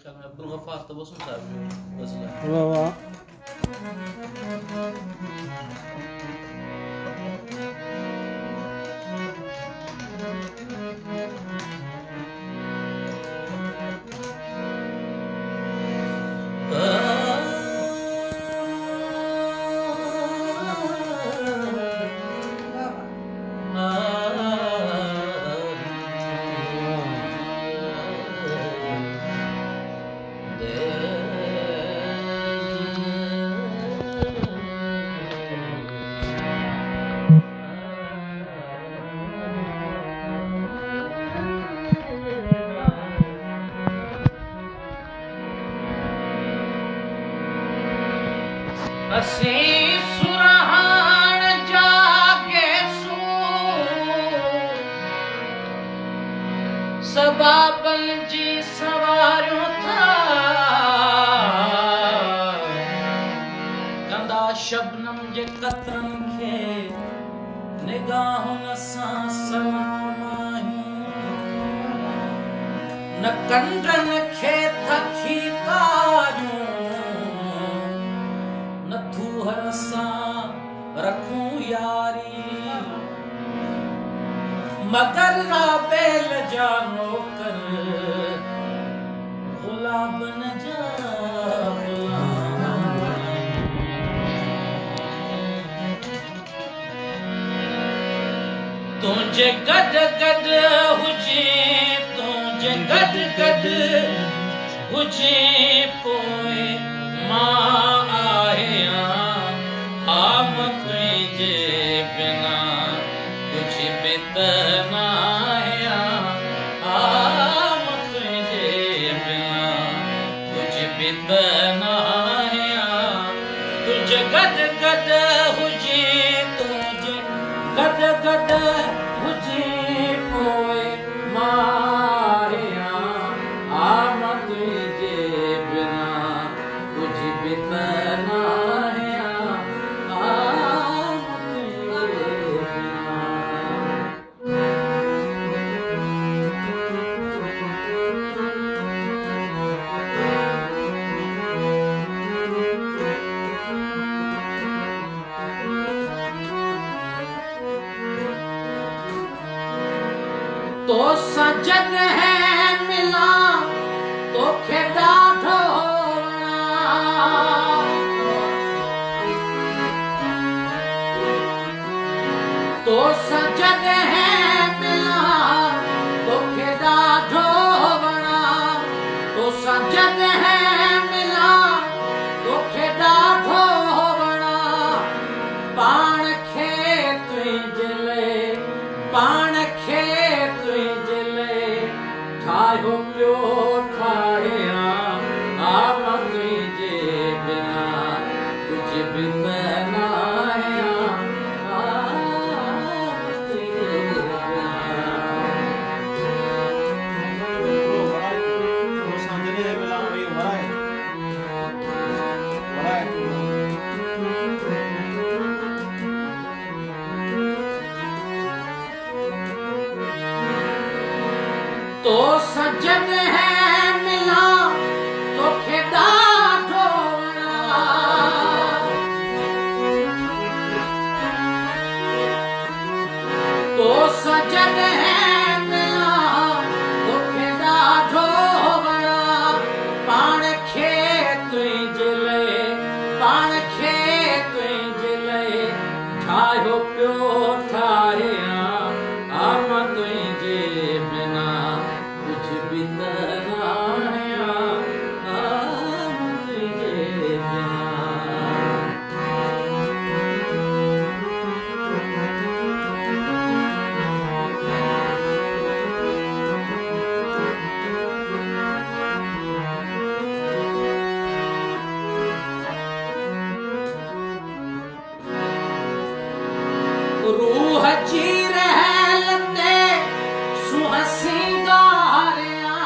ख्याल में अब्दुल गफ्फार तबस्सुम साहब की गज़ल है। वाह वाह। असीं सुरहाण जागे सू सबाबन जी सवारियूं था कंदा शबनम जे कतरन खे निगाहुन सां सलामायूं न कंडन खे थकी कारियूं हर सां रखूं यारी मगर राबेल जा नौकर गुलाबन जा तुझे गड गड हुजे तुझे गड गड हुजे पोए मां आया आम तुझे बिना कुछ भी ना आया आम तुझे बिना कुछ भी ना आया तुझे गद गद हुजे तुझे गद गद हुजे पोए मारिया आम तुझे बिना कुछ भी ना तो सजन है मिला तो खेदा ढोना तो सजन है मिला तो खेदा ढोना तो सजन है मिला तो खेदा ढोना पान खे तुझले पान खे ठाहियो पियो ठाहिया आम तुझे बिना कुछ भी ना आया आम तुझे तो सजन है मिला तो खेदा ढोना तो सजन है मिला तो खेदा ढोना पान खे तुझले पान खे तुझले ठाहियो पियो ठाहिया आम तुझे बिना कुछ भी ना आया आम तुझे बिना रूह जी रहलते सुहसिंगारिया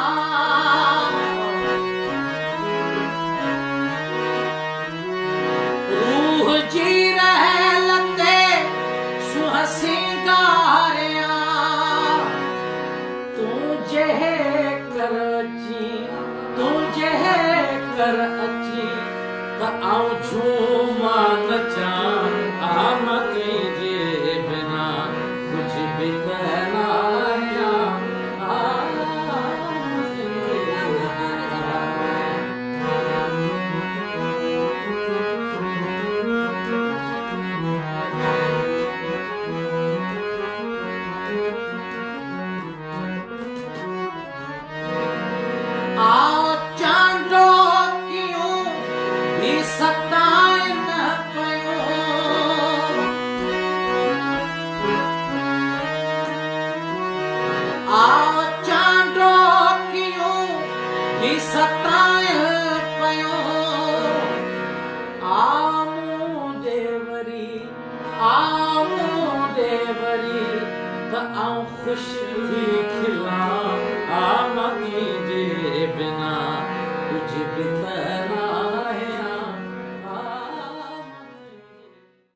रूह जी रहलते सुहसिंगारिया तुझे करची तुझे कर अची त आऊं झूमा नचां आमदी जे बिना कुझु बि करायां खुश थी खिला आमदी जे बिना कुझु बि त